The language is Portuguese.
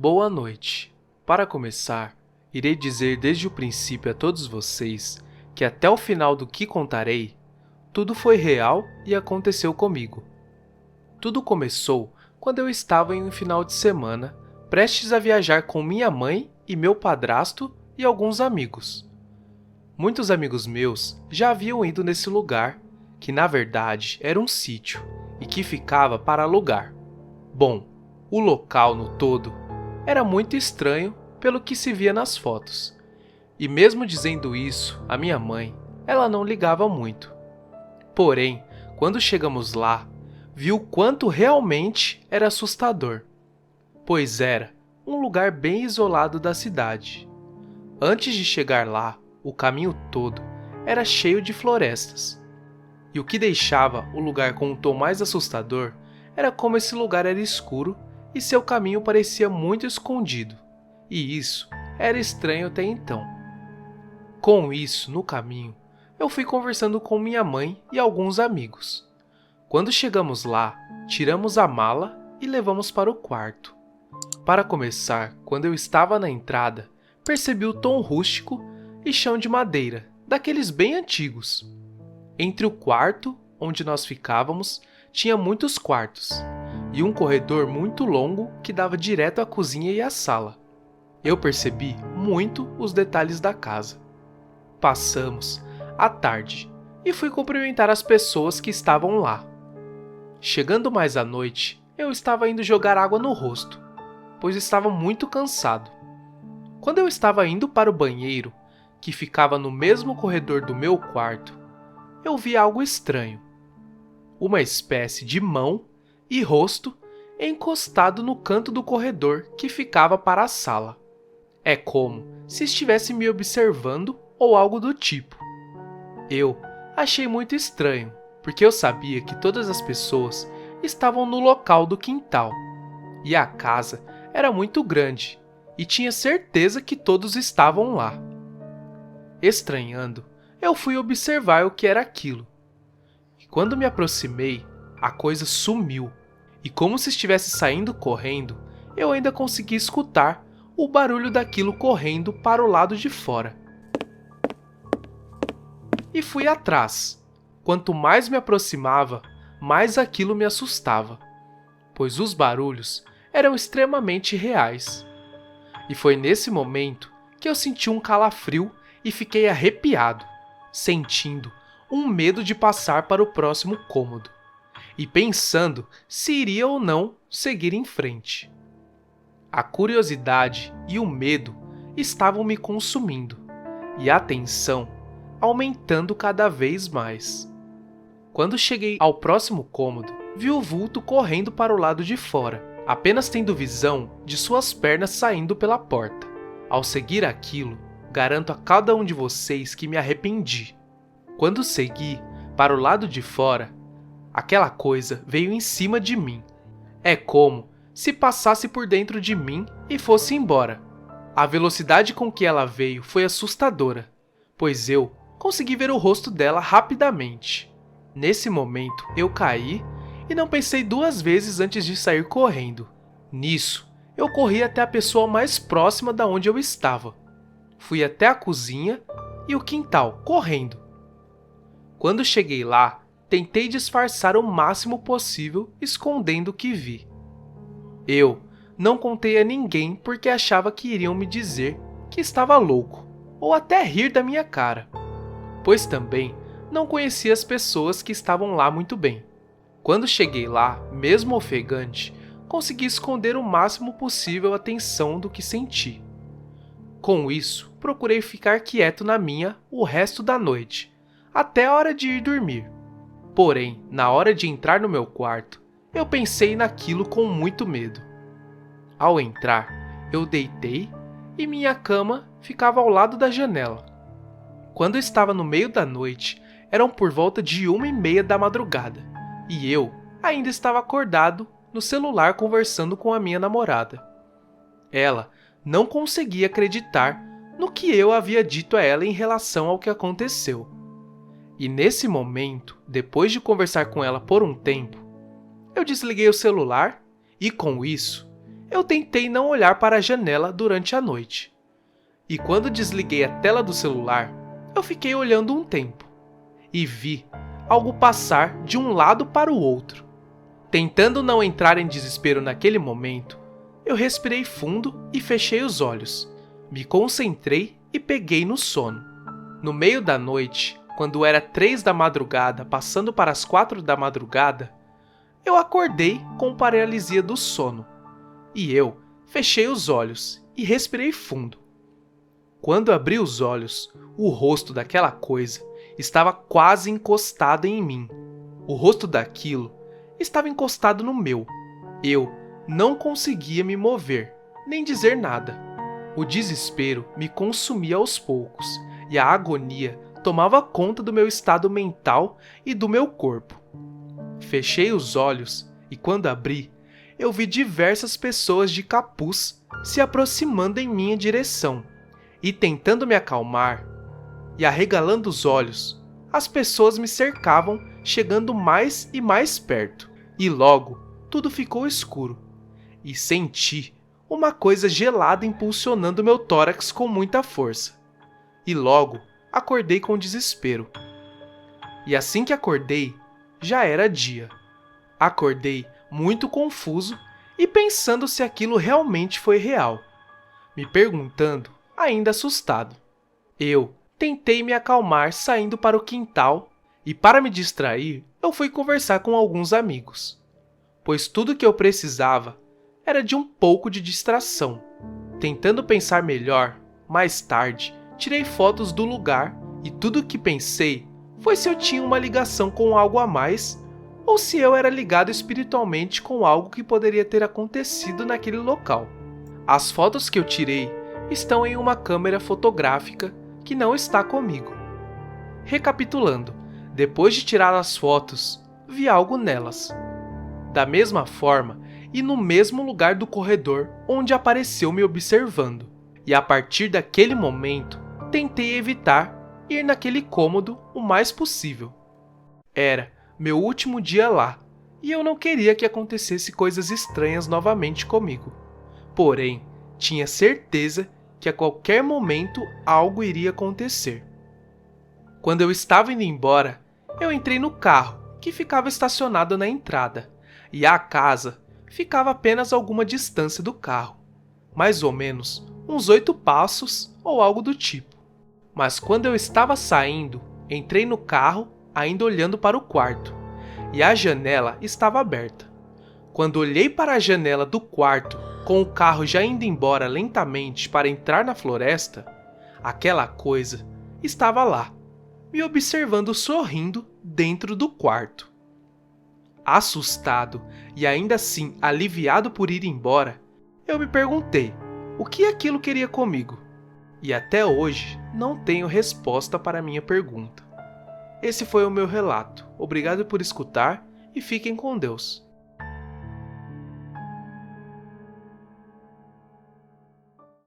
Boa noite. Para começar, irei dizer desde o princípio a todos vocês que até o final do que contarei, tudo foi real e aconteceu comigo. Tudo começou quando eu estava em um final de semana, prestes a viajar com minha mãe e meu padrasto e alguns amigos. Muitos amigos meus já haviam ido nesse lugar, que na verdade era um sítio e que ficava para alugar. Bom, o local no todo era muito estranho pelo que se via nas fotos. E mesmo dizendo isso, a minha mãe, ela não ligava muito. Porém, quando chegamos lá, viu quanto realmente era assustador, pois era um lugar bem isolado da cidade. Antes de chegar lá, o caminho todo era cheio de florestas. E o que deixava o lugar com um tom mais assustador era como esse lugar era escuro e seu caminho parecia muito escondido. E isso era estranho até então. Com isso, no caminho, eu fui conversando com minha mãe e alguns amigos. Quando chegamos lá, tiramos a mala e levamos para o quarto. Para começar, quando eu estava na entrada, percebi o tom rústico e chão de madeira, daqueles bem antigos. Entre o quarto, onde nós ficávamos, tinha muitos quartos, e um corredor muito longo que dava direto à cozinha e à sala. Eu percebi muito os detalhes da casa. Passamos a tarde e fui cumprimentar as pessoas que estavam lá. Chegando mais à noite, eu estava indo jogar água no rosto, pois estava muito cansado. Quando eu estava indo para o banheiro, que ficava no mesmo corredor do meu quarto, eu vi algo estranho. Uma espécie de mão e rosto encostado no canto do corredor que ficava para a sala. É como se estivesse me observando ou algo do tipo. Eu achei muito estranho, porque eu sabia que todas as pessoas estavam no local do quintal, e a casa era muito grande, e tinha certeza que todos estavam lá. Estranhando, eu fui observar o que era aquilo. E quando me aproximei, a coisa sumiu, e como se estivesse saindo correndo, eu ainda consegui escutar o barulho daquilo correndo para o lado de fora. E fui atrás. Quanto mais me aproximava, mais aquilo me assustava, pois os barulhos eram extremamente reais. E foi nesse momento que eu senti um calafrio e fiquei arrepiado, sentindo um medo de passar para o próximo cômodo, e pensando se iria ou não seguir em frente. A curiosidade e o medo estavam me consumindo, e a tensão aumentando cada vez mais. Quando cheguei ao próximo cômodo, vi o vulto correndo para o lado de fora, apenas tendo visão de suas pernas saindo pela porta. Ao seguir aquilo, garanto a cada um de vocês que me arrependi. Quando segui para o lado de fora, aquela coisa veio em cima de mim. É como se passasse por dentro de mim e fosse embora. A velocidade com que ela veio foi assustadora, pois eu consegui ver o rosto dela rapidamente. Nesse momento, eu caí e não pensei duas vezes antes de sair correndo. Nisso, eu corri até a pessoa mais próxima da onde eu estava. Fui até a cozinha e o quintal, correndo. Quando cheguei lá, tentei disfarçar o máximo possível, escondendo o que vi. Eu não contei a ninguém porque achava que iriam me dizer que estava louco, ou até rir da minha cara, pois também não conhecia as pessoas que estavam lá muito bem. Quando cheguei lá, mesmo ofegante, consegui esconder o máximo possível a tensão do que senti. Com isso, procurei ficar quieto na minha o resto da noite, até a hora de ir dormir. Porém, na hora de entrar no meu quarto, eu pensei naquilo com muito medo. Ao entrar, eu deitei e minha cama ficava ao lado da janela. Quando estava no meio da noite, eram por volta de 1h30 da madrugada, e eu ainda estava acordado no celular conversando com a minha namorada. Ela não conseguia acreditar no que eu havia dito a ela em relação ao que aconteceu. E nesse momento, depois de conversar com ela por um tempo, eu desliguei o celular e, com isso, eu tentei não olhar para a janela durante a noite. E quando desliguei a tela do celular, eu fiquei olhando um tempo e vi algo passar de um lado para o outro. Tentando não entrar em desespero naquele momento, eu respirei fundo e fechei os olhos. Me concentrei e peguei no sono. No meio da noite, quando era 3 da madrugada, passando para as 4 da madrugada, eu acordei com paralisia do sono. E eu fechei os olhos e respirei fundo. Quando abri os olhos, o rosto daquela coisa estava quase encostado em mim. O rosto daquilo estava encostado no meu. Eu não conseguia me mover, nem dizer nada. O desespero me consumia aos poucos e a agonia tomava conta do meu estado mental e do meu corpo. Fechei os olhos e quando abri, eu vi diversas pessoas de capuz se aproximando em minha direção e tentando me acalmar. E arregalando os olhos, as pessoas me cercavam, chegando mais e mais perto. E logo, tudo ficou escuro. E senti uma coisa gelada impulsionando meu tórax com muita força. E logo, acordei com desespero. E assim que acordei, já era dia. Acordei muito confuso e pensando se aquilo realmente foi real. Me perguntando, ainda assustado. Eu tentei me acalmar saindo para o quintal e, para me distrair, eu fui conversar com alguns amigos, pois tudo que eu precisava era de um pouco de distração. Tentando pensar melhor, mais tarde, tirei fotos do lugar e tudo o que pensei foi se eu tinha uma ligação com algo a mais ou se eu era ligado espiritualmente com algo que poderia ter acontecido naquele local. As fotos que eu tirei estão em uma câmera fotográfica que não está comigo. Recapitulando, depois de tirar as fotos, vi algo nelas. Da mesma forma e no mesmo lugar do corredor onde apareceu me observando. E a partir daquele momento, tentei evitar ir naquele cômodo o mais possível. Era meu último dia lá e eu não queria que acontecesse coisas estranhas novamente comigo. Porém, tinha certeza que a qualquer momento algo iria acontecer. Quando eu estava indo embora, eu entrei no carro, que ficava estacionado na entrada, e a casa ficava apenas a alguma distância do carro, mais ou menos uns 8 passos ou algo do tipo. Mas quando eu estava saindo, entrei no carro, ainda olhando para o quarto, e a janela estava aberta. Quando olhei para a janela do quarto, com o carro já indo embora lentamente para entrar na floresta, aquela coisa estava lá, me observando sorrindo dentro do quarto. Assustado e ainda assim aliviado por ir embora, eu me perguntei o que aquilo queria comigo. E até hoje não tenho resposta para a minha pergunta. Esse foi o meu relato. Obrigado por escutar e fiquem com Deus.